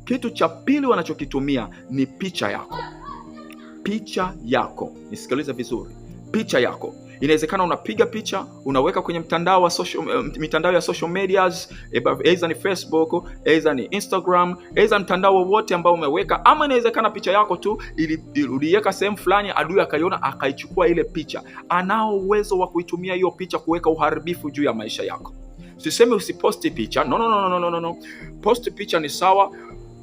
Kitu cha pili wanachokitumia ni picha yako. Picha yako, nisikilize vizuri, picha yako. Inawezekana unapiga picha, unaweka kwenye mitandao ya social medias, aidha ni Facebook, aidha ni Instagram, aidha mtandao wowote ambao umeweka, ama inawezekana picha yako tu uliweka sehemu fulani, adui akaiona akaichukua ile picha. Anao uwezo wa kuitumia hiyo picha kuweka uharibifu juu ya maisha yako. Sisemi usiposti picha, no. Post picha ni sawa,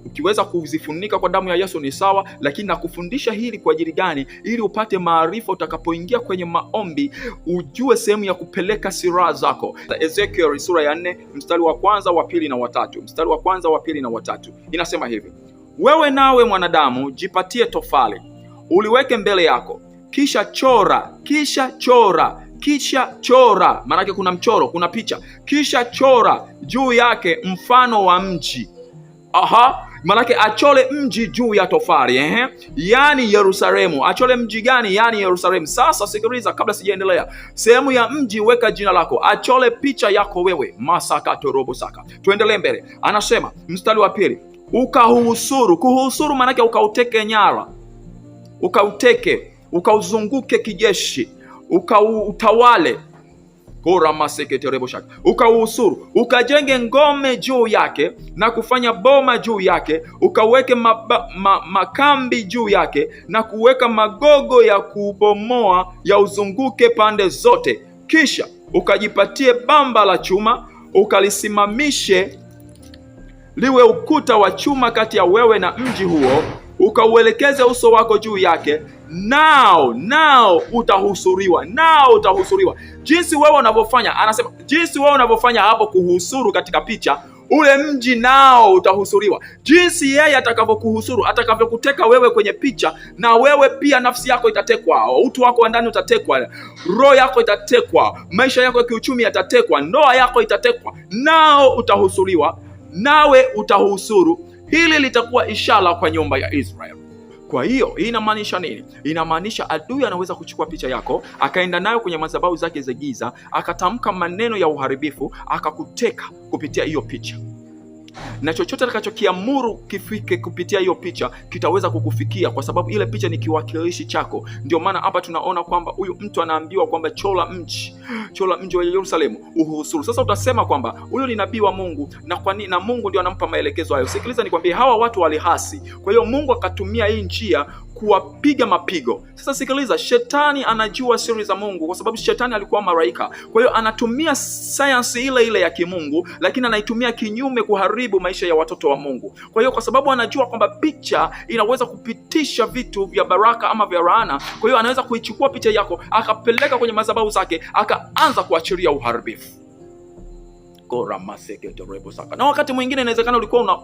ukiweza kuzifunika kwa damu ya Yesu ni sawa, lakini nakufundisha hili kwa ajili gani? Ili upate maarifa utakapoingia kwenye maombi, ujue sehemu ya kupeleka silaha zako. Ezekiel sura ya 4 mstari wa kwanza, wa pili na watatu. Mstari wa kwanza, wa pili na watatu. Inasema hivi: wewe nawe mwanadamu, jipatie tofali, uliweke mbele yako, kisha chora. Maana kuna mchoro, kuna picha. Kisha chora juu yake mfano wa mji. Manake achole mji juu ya tofali, yani Yerusalemu. Achole mji gani? Yani Yerusalemu. Sasa sikiliza, kabla sijaendelea, sehemu ya mji weka jina lako, achole picha yako wewe. Masaka torobo saka. Tuendelee mbele. Anasema mstari wa pili, ukauhusuru. Kuhusuru manake ukauteke nyara, ukauzunguke kijeshi, ukautawale. Ukauhusuru, ukajenge ngome juu yake na kufanya boma juu yake, ukaweke makambi juu yake na kuweka magogo ya kubomoa ya uzunguke pande zote. Kisha ukajipatie bamba la chuma, ukalisimamishe liwe ukuta wa chuma kati ya wewe na mji huo, ukauelekeze uso wako juu yake, nao utahusuriwa. Jinsi wewe unavyofanya, anasema jinsi wewe unavyofanya hapo kuhusuru katika picha, ule mji nao utahusuriwa. Jinsi yeye atakavyokuhusuru, atakavyokuteka wewe kwenye picha, na wewe pia nafsi yako itatekwa, utu wako wa ndani utatekwa, roho yako itatekwa, maisha yako ya kiuchumi yatatekwa, ndoa yako itatekwa, nao utahusuriwa, nawe utahusuru. Hili litakuwa ishara kwa nyumba ya Israeli. Kwa hiyo hii inamaanisha nini? Inamaanisha adui anaweza kuchukua picha yako, akaenda nayo kwenye madhabahu zake za giza, akatamka maneno ya uharibifu, akakuteka kupitia hiyo picha. Na chochote atakachokiamuru kifike kupitia hiyo picha kitaweza kukufikia, kwa sababu ile picha ni kiwakilishi chako. Ndio maana hapa tunaona kwamba huyu mtu anaambiwa kwamba chora mji wa Yerusalemu uhusuru. Sasa utasema kwamba huyo ni nabii wa Mungu, na kwa nini? Na Mungu ndio anampa maelekezo hayo. Sikiliza nikwambie, hawa watu walihasi, kwa hiyo Mungu akatumia hii njia kuwapiga mapigo. Sasa sikiliza, shetani anajua siri za Mungu, kwa sababu shetani alikuwa malaika. Kwa hiyo anatumia sayansi ile ya kimungu, lakini anaitumia kinyume kuharibu maisha ya watoto wa Mungu. Kwa hiyo kwa sababu anajua kwamba picha inaweza kupitisha vitu vya baraka ama vya laana, kwa hiyo anaweza kuichukua picha yako akapeleka kwenye madhabahu zake, akaanza kuachilia uharibifu. Na wakati mwingine inawezekana ulikuwa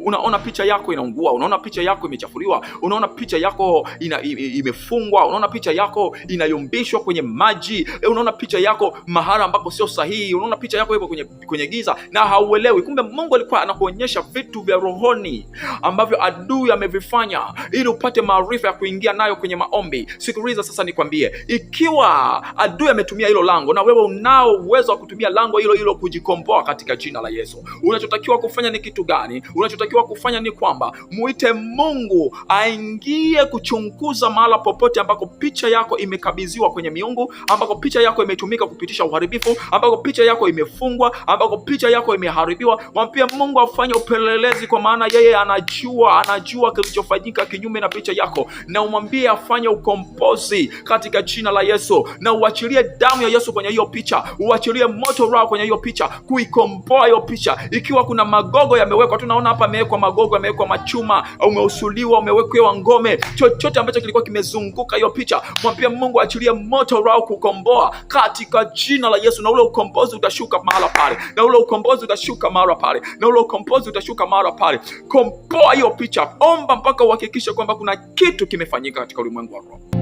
unaona picha yako inaungua, unaona picha yako imechafuliwa, unaona picha yako imefungwa, unaona picha yako inayumbishwa kwenye maji, unaona picha yako mahali ambako sio sahihi, unaona picha yako ipo kwenye giza na hauelewi. Kumbe Mungu alikuwa anakuonyesha vitu vya rohoni ambavyo adui amevifanya ili upate maarifa ya kuingia nayo kwenye maombi. Sikiliza sasa nikwambie, ikiwa adui ametumia hilo lango na wewe unao uwezo wa kutumia lango hilo kujikomboa katika jina la Yesu. Unachotakiwa kufanya ni kitu gani? Unachotakiwa kufanya ni kwamba muite Mungu aingie kuchunguza mahala popote ambako picha yako imekabidhiwa kwenye miungu, ambako picha yako imetumika kupitisha uharibifu, ambako picha yako imefungwa, ambako picha yako imeharibiwa. Mwambie Mungu afanye upelelezi, kwa maana yeye anajua kilichofanyika kinyume na picha yako, na umwambie afanye ukombozi katika jina la Yesu, na uachilie damu ya Yesu kwenye hiyo picha, uachilie moto roho kwenye hiyo picha, kuikomboa hiyo picha. Ikiwa kuna magogo yamewekwa, tunaona hapa yamewekwa magogo, yamewekwa machuma, umeusuliwa, umewekwa ngome, chochote ambacho kilikuwa kimezunguka hiyo picha, mwambie Mungu achilie moto roho kukomboa katika jina la Yesu, na ule ukombozi utashuka mahala pale, na ule ukombozi utashuka mahala pale, na ule ukombozi utashuka mahala pale. Komboa hiyo picha, omba mpaka uhakikishe kwamba kuna kitu kimefanyika katika ulimwengu wa roho.